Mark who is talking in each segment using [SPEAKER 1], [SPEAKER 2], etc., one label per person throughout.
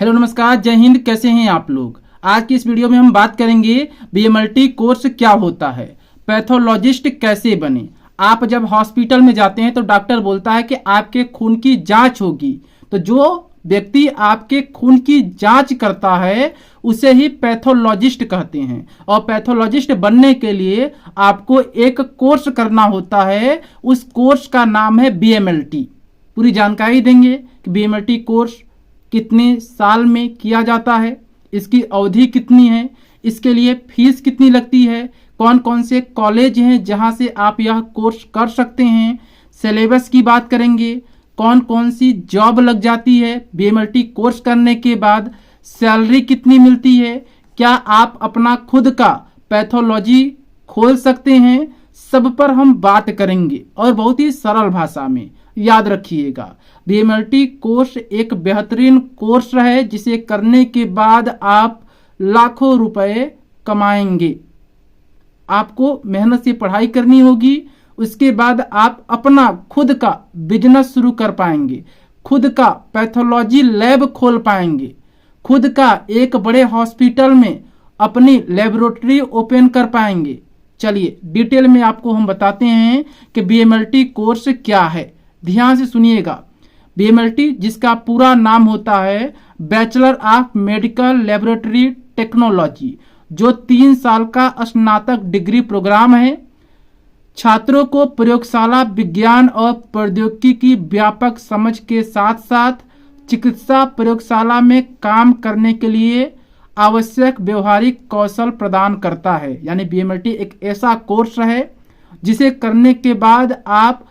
[SPEAKER 1] Hello नमस्कार, जय हिंद। कैसे हैं आप लोग। आज की इस वीडियो में हम बात करेंगे बीएमएलटी कोर्स क्या होता है, पैथोलॉजिस्ट कैसे बने। आप जब हॉस्पिटल में जाते हैं तो डॉक्टर बोलता है कि आपके खून की जांच होगी, तो जो व्यक्ति आपके खून की जांच करता है उसे ही पैथोलॉजिस्ट कहते हैं। और पैथोलॉजिस्ट बनने के लिए आपको एक कोर्स करना होता है, उस कोर्स का नाम है बीएमएलटी। पूरी जानकारी देंगे कि बीएमएलटी कोर्स कितने साल में किया जाता है, इसकी अवधि कितनी है, इसके लिए फीस कितनी लगती है, कौन कौन से कॉलेज हैं जहां से आप यह कोर्स कर सकते हैं, सिलेबस की बात करेंगे, कौन कौन सी जॉब लग जाती है बीएमएलटी कोर्स करने के बाद, सैलरी कितनी मिलती है, क्या आप अपना खुद का पैथोलॉजी खोल सकते हैं, सब पर हम बात करेंगे और बहुत ही सरल भाषा में। याद रखिएगा, बीएमएलटी कोर्स एक बेहतरीन कोर्स है जिसे करने के बाद आप लाखों रुपए कमाएंगे। आपको मेहनत से पढ़ाई करनी होगी, उसके बाद आप अपना खुद का बिजनेस शुरू कर पाएंगे, खुद का पैथोलॉजी लैब खोल पाएंगे, खुद का एक बड़े हॉस्पिटल में अपनी लेबोरेटरी ओपन कर पाएंगे। चलिए डिटेल में आपको हम बताते हैं कि बीएमएलटी कोर्स क्या है। ध्यान से सुनिएगा। बीएमएलटी जिसका पूरा नाम होता है bachelor of medical laboratory technology, जो 3 साल का स्नातक डिग्री प्रोग्राम है। छात्रों को प्रयोगशाला विज्ञान और प्रौद्योगिकी की व्यापक समझ के साथ साथ चिकित्सा प्रयोगशाला में काम करने के लिए आवश्यक व्यवहारिक कौशल प्रदान करता है। यानी बीएमएलटी एक ऐसा कोर्स है जिसे करने के बाद आप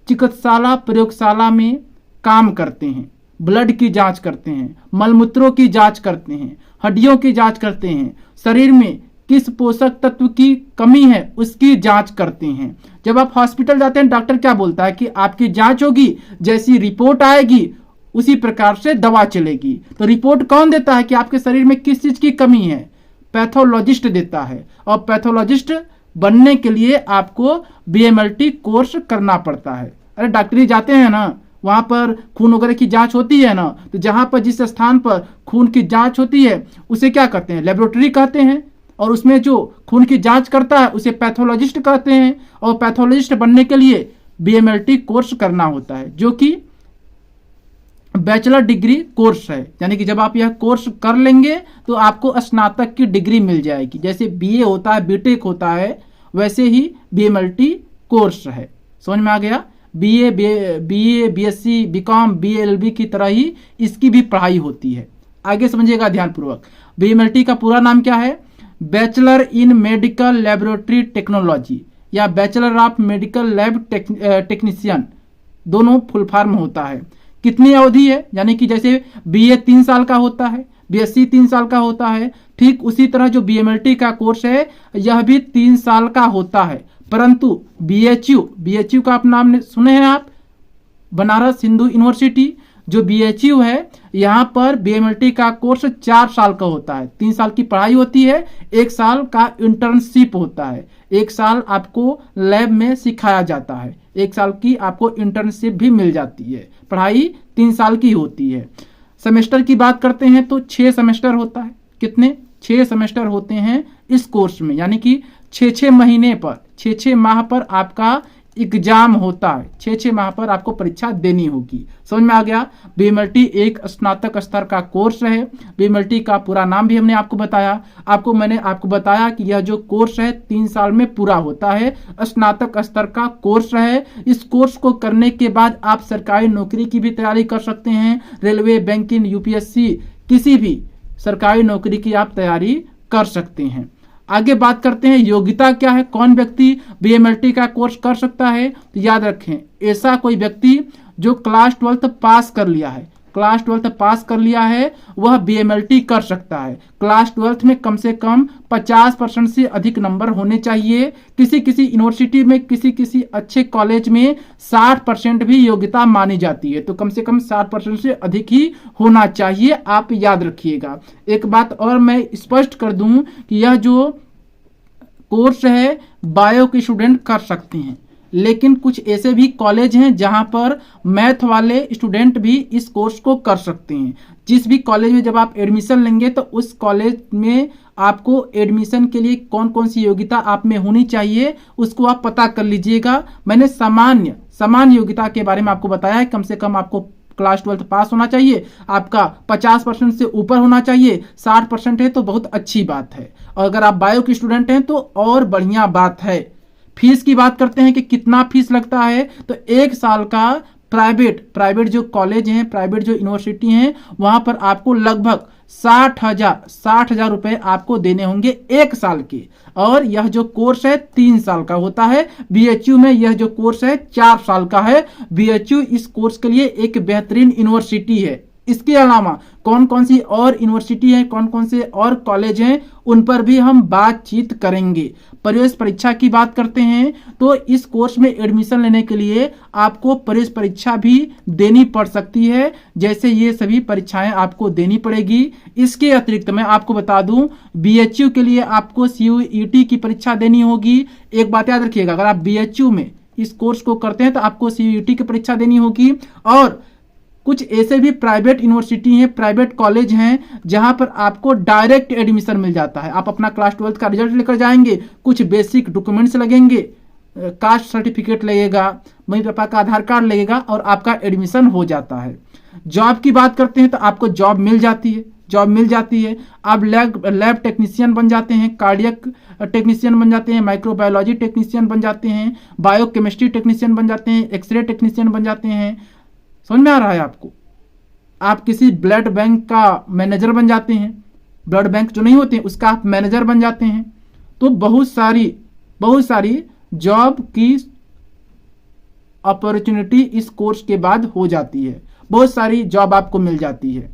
[SPEAKER 1] चिकित्सालय प्रयोगशाला में काम करते हैं, ब्लड की जांच करते हैं, मलमूत्रों की जांच करते हैं, हड्डियों की जांच करते हैं, शरीर में किस पोषक तत्व की कमी है उसकी जांच करते हैं। जब आप हॉस्पिटल जाते हैं डॉक्टर क्या बोलता है कि आपकी जांच होगी, जैसी रिपोर्ट आएगी उसी प्रकार से दवा चलेगी। तो रिपोर्ट कौन देता है कि आपके शरीर में किस चीज की कमी है? पैथोलॉजिस्ट देता है। और पैथोलॉजिस्ट बनने के लिए आपको बीएमएलटी कोर्स करना पड़ता है। अरे डॉक्टरी जाते हैं ना, वहां पर खून वगैरह की जांच होती है ना, तो जहां पर जिस स्थान पर खून की जांच होती है उसे क्या कहते हैं? लेबोरेटरी कहते हैं। और उसमें जो खून की जांच करता है उसे पैथोलॉजिस्ट कहते हैं। और पैथोलॉजिस्ट बनने के लिए बीएमएलटी कोर्स करना होता है, जो कि बैचलर डिग्री कोर्स है। यानी कि जब आप यह कोर्स कर लेंगे तो आपको स्नातक की डिग्री मिल जाएगी। जैसे बीए होता है, बीटेक होता है, वैसे ही बीएमएलटी कोर्स है। समझ में आ गया? बीए, बीएससी, बीकॉम, बीएलबी की तरह ही इसकी भी पढ़ाई होती है। आगे समझिएगा ध्यानपूर्वक। बीएमएलटी का पूरा नाम क्या है? Bachelor in medical laboratory technology या bachelor of medical lab technician, दोनों फुल फॉर्म होता है। कितनी अवधि है? यानी कि जैसे बीए 3 साल का होता है, बीएससी 3 साल का होता है, ठीक उसी तरह जो बीएमएलटी का कोर्स है यह भी 3 साल का होता है। परंतु बीएचयू का आप नाम सुने हैं आप, बनारस हिंदू यूनिवर्सिटी, जो बीएचयू है यहाँ पर बीएमएलटी का कोर्स 4 साल का होता है। 3 साल की पढ़ाई होती है, 1 साल का इंटर्नशिप होता है, 1 साल आपको लैब में सिखाया जाता है, 1 साल की आपको इंटर्नशिप भी मिल जाती है। पढ़ाई 3 साल की होती है। सेमेस्टर की बात करते हैं तो 6 सेमेस्टर होता है। कितने? 6 सेमेस्टर होते हैं इस कोर्स में। यानी कि 6 महीने पर, 6 माह पर आपका एग्जाम होता है, 6 माह पर आपको परीक्षा देनी होगी। समझ में आ गया? बीएमएलटी एक स्नातक स्तर का कोर्स है। बीएमएलटी का पूरा नाम भी हमने आपको बताया। मैंने आपको बताया कि यह जो कोर्स है 3 साल में पूरा होता है, स्नातक स्तर का कोर्स है। इस कोर्स को करने के बाद आप सरकारी नौकरी की भी तैयारी कर सकते हैं। रेलवे, बैंकिंग, यूपीएससी, किसी भी सरकारी नौकरी की आप तैयारी कर सकते हैं। आगे बात करते हैं योग्यता क्या है, कौन व्यक्ति बीएमएलटी का कोर्स कर सकता है। तो याद रखें, ऐसा कोई व्यक्ति जो क्लास 12 पास कर लिया है, क्लास 12 पास कर लिया है वह बीएमएलटी कर सकता है। क्लास 12 में कम से कम 50% से अधिक नंबर होने चाहिए। किसी किसी यूनिवर्सिटी में, किसी किसी अच्छे कॉलेज में 60% भी योग्यता मानी जाती है। तो कम से कम 60% से अधिक ही होना चाहिए, आप याद रखिएगा। एक बात और मैं स्पष्ट कर दूं कि यह जो कोर्स है बायो के स्टूडेंट कर सकते हैं। लेकिन कुछ ऐसे भी कॉलेज हैं जहां पर मैथ वाले स्टूडेंट भी इस कोर्स को कर सकते हैं। जिस भी कॉलेज में जब आप एडमिशन लेंगे तो उस कॉलेज में आपको एडमिशन के लिए कौन कौन सी योग्यता आप में होनी चाहिए उसको आप पता कर लीजिएगा। मैंने सामान्य योग्यता के बारे में आपको बताया है। कम से कम आपको क्लास 12 पास होना चाहिए, आपका 50% से ऊपर होना चाहिए, 60% है तो बहुत अच्छी बात है, और अगर आप बायो के स्टूडेंट हैं तो और बढ़िया बात है। फीस की बात करते हैं कि कितना फीस लगता है, तो 1 साल का प्राइवेट जो कॉलेज हैं, प्राइवेट जो यूनिवर्सिटी हैं, वहां पर आपको लगभग 60,000 रुपए आपको देने होंगे 1 साल के। और यह जो कोर्स है 3 साल का होता है। बीएचयू में यह जो कोर्स है 4 साल का है। बीएचयू इस कोर्स के लिए एक बेहतरीन यूनिवर्सिटी है। इसके अलावा कौन कौन सी और यूनिवर्सिटी है, कौन कौन से और कॉलेज हैं, उन पर भी हम बातचीत करेंगे। प्रवेश परीक्षा की बात करते हैं तो इस कोर्स में एडमिशन लेने के लिए आपको प्रवेश परीक्षा भी देनी पड़ सकती है, जैसे ये सभी परीक्षाएं आपको देनी पड़ेगी। इसके अतिरिक्त मैं आपको बता दूं, बीएचयू के लिए आपको सीयूईटी की परीक्षा देनी होगी। एक बात याद रखिएगा, अगर आप बीएचयू में इस कोर्स को करते हैं तो आपको सीयूईटी की परीक्षा देनी होगी। और कुछ ऐसे भी प्राइवेट यूनिवर्सिटी हैं, प्राइवेट कॉलेज हैं, जहां पर आपको डायरेक्ट एडमिशन मिल जाता है। आप अपना क्लास 12 का रिजल्ट लेकर जाएंगे, कुछ बेसिक डॉक्यूमेंट्स लगेंगे, कास्ट सर्टिफिकेट लगेगा, मम्मी पापा का आधार कार्ड लगेगा और आपका एडमिशन हो जाता है। जॉब की बात करते हैं तो आपको जॉब मिल जाती है। आप लैब टेक्नीशियन बन जाते हैं, कार्डियक टेक्नीशियन बन जाते हैं, माइक्रोबायोलॉजी टेक्नीशियन बन जाते हैं, बायोकेमिस्ट्री टेक्नीशियन बन जाते हैं, एक्सरे टेक्नीशियन बन जाते हैं। समझ में आ रहा है आपको? आप किसी ब्लड बैंक का मैनेजर बन जाते हैं, ब्लड बैंक जो नहीं होते हैं उसका आप मैनेजर बन जाते हैं। तो बहुत सारी जॉब की अपॉर्चुनिटी इस कोर्स के बाद हो जाती है, बहुत सारी जॉब आपको मिल जाती है।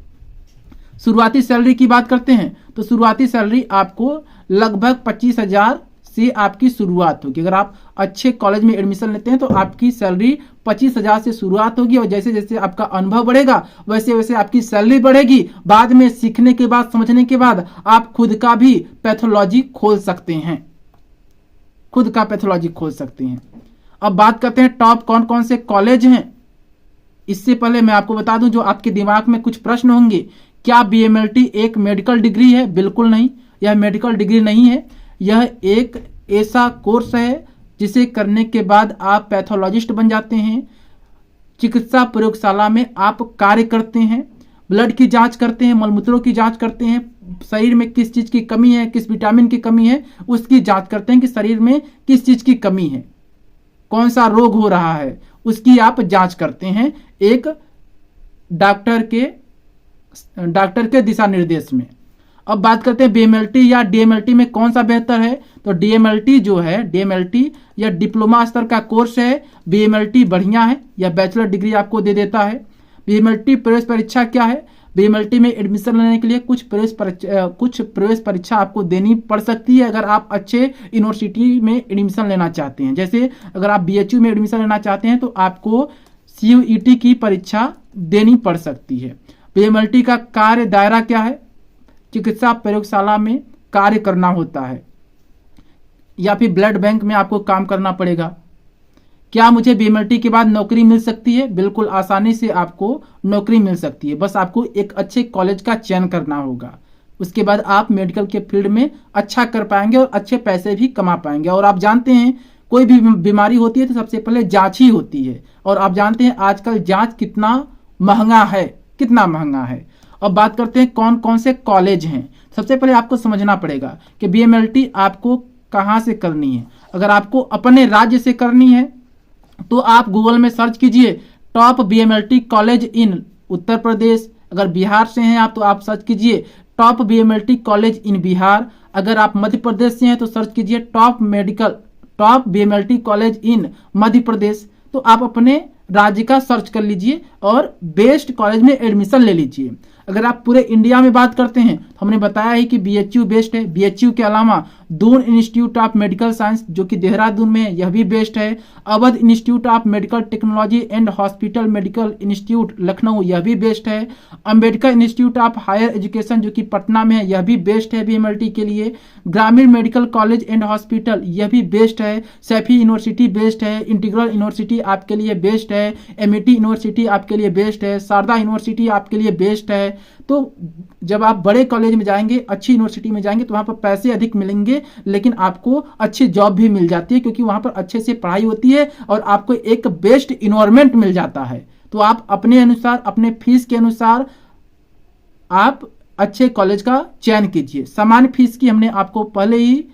[SPEAKER 1] शुरुआती सैलरी की बात करते हैं तो शुरुआती सैलरी आपको लगभग 25,000 से आपकी शुरुआत होगी। अगर आप अच्छे कॉलेज में एडमिशन लेते हैं तो आपकी सैलरी 25,000 से शुरुआत होगी, और जैसे जैसे आपका अनुभव बढ़ेगा वैसे वैसे आपकी सैलरी बढ़ेगी। बाद में सीखने के बाद, समझने के बाद आप खुद का भी पैथोलॉजी खोल सकते हैं। अब बात करते हैं टॉप कौन कौन से कॉलेज हैं। इससे पहले मैं आपको बता दूं, जो आपके दिमाग में कुछ प्रश्न होंगे, क्या बीएमएलटी एक मेडिकल डिग्री है? बिल्कुल नहीं, यह मेडिकल डिग्री नहीं है। यह एक ऐसा कोर्स है जिसे करने के बाद आप पैथोलॉजिस्ट बन जाते हैं। चिकित्सा प्रयोगशाला में आप कार्य करते हैं, ब्लड की जांच करते हैं, मलमूत्रों की जांच करते हैं, शरीर में किस चीज की कमी है, किस विटामिन की कमी है उसकी जांच करते हैं कि शरीर में किस चीज की कमी है, कौन सा रोग हो रहा है, उसकी आप जांच करते हैं एक डॉक्टर के दिशा निर्देश में। अब बात करते हैं बीएमएलटी या डीएमएलटी में कौन सा बेहतर है। तो डीएमएलटी या डिप्लोमा स्तर का कोर्स है। बीएमएलटी बढ़िया है, या बैचलर डिग्री आपको दे देता है। बीएमएलटी प्रवेश परीक्षा क्या है? बीएमएलटी में एडमिशन लेने के लिए कुछ प्रवेश परीक्षा आपको देनी पड़ सकती है अगर आप अच्छे यूनिवर्सिटी में एडमिशन लेना चाहते हैं। जैसे अगर आप बीएचयू में एडमिशन लेना चाहते हैं तो आपको सीयूईटी की परीक्षा देनी पड़ सकती है। बीएमएलटी का कार्य दायरा क्या है? चिकित्सा प्रयोगशाला में कार्य करना होता है, या फिर ब्लड बैंक में आपको काम करना पड़ेगा। क्या मुझे बीएमएलटी के बाद नौकरी मिल सकती है? बिल्कुल आसानी से आपको नौकरी मिल सकती है, बस आपको एक अच्छे कॉलेज का चयन करना होगा। उसके बाद आप मेडिकल के फील्ड में अच्छा कर पाएंगे और अच्छे पैसे भी कमा पाएंगे। और आप जानते हैं कोई भी बीमारी होती है तो सबसे पहले जांच ही होती है, और आप जानते हैं आजकल जांच कितना महंगा है। अब बात करते हैं कौन कौन से कॉलेज हैं। सबसे पहले आपको समझना पड़ेगा कि बीएमएलटी आपको कहां से करनी है। अगर आपको अपने राज्य से करनी है तो आप गूगल में सर्च कीजिए top BMLT college in Uttar Pradesh. अगर बिहार से हैं आप तो आप सर्च कीजिए top BMLT college in Bihar. अगर आप मध्य प्रदेश से हैं तो सर्च कीजिए top BMLT college in Madhya Pradesh. तो आप अपने राज्य का सर्च कर लीजिए और बेस्ट कॉलेज में एडमिशन ले लीजिए। अगर आप पूरे इंडिया में बात करते हैं तो हमने बताया है कि बीएचयू बेस्ट है। बीएचयू के अलावा Doon institute of medical science जो कि देहरादून में है, यह भी बेस्ट है। Awadh institute of medical technology and hospital medical institute Lucknow, यह भी बेस्ट है। Ambedkar institute of higher education जो कि पटना में है, यह भी बेस्ट है बीएमएलटी के लिए। ग्रामीण मेडिकल कॉलेज एंड हॉस्पिटल, यह भी बेस्ट है। सैफी यूनिवर्सिटी बेस्ट है। इंटीग्रल यूनिवर्सिटी आपके लिए बेस्ट है। एमईटी यूनिवर्सिटी आपके लिए बेस्ट है। शारदा यूनिवर्सिटी आपके लिए बेस्ट है। तो जब आप बड़े कॉलेज में जाएंगे, अच्छी यूनिवर्सिटी में जाएंगे, तो वहां पर पैसे अधिक मिलेंगे, लेकिन आपको अच्छी जॉब भी मिल जाती है, क्योंकि वहां पर अच्छे से पढ़ाई होती है और आपको एक बेस्ट इन्वायरमेंट मिल जाता है। तो आप अपने अनुसार, अपने फीस के अनुसार आप अच्छे कॉलेज का चयन कीजिए। सामान्य फीस की हमने आपको पहले ही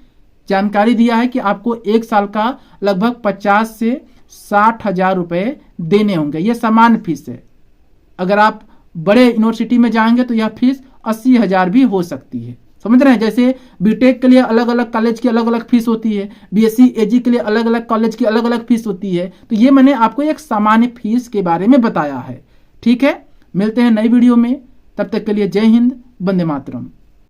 [SPEAKER 1] जानकारी दिया है कि आपको एक साल का लगभग 50 से 60 हजार रुपए देने होंगे, यह सामान्य फीस है। अगर आप बड़े यूनिवर्सिटी में जाएंगे तो यह फीस 80 हजार भी हो सकती है। समझ रहे हैं? जैसे बीटेक के लिए अलग अलग कॉलेज की अलग अलग फीस होती है, बीएससी एजी के लिए अलग अलग कॉलेज की अलग अलग फीस होती है। तो ये मैंने आपको एक सामान्य फीस के बारे में बताया है। ठीक है, मिलते हैं नई वीडियो में, तब तक के लिए जय हिंद, वंदे मातरम।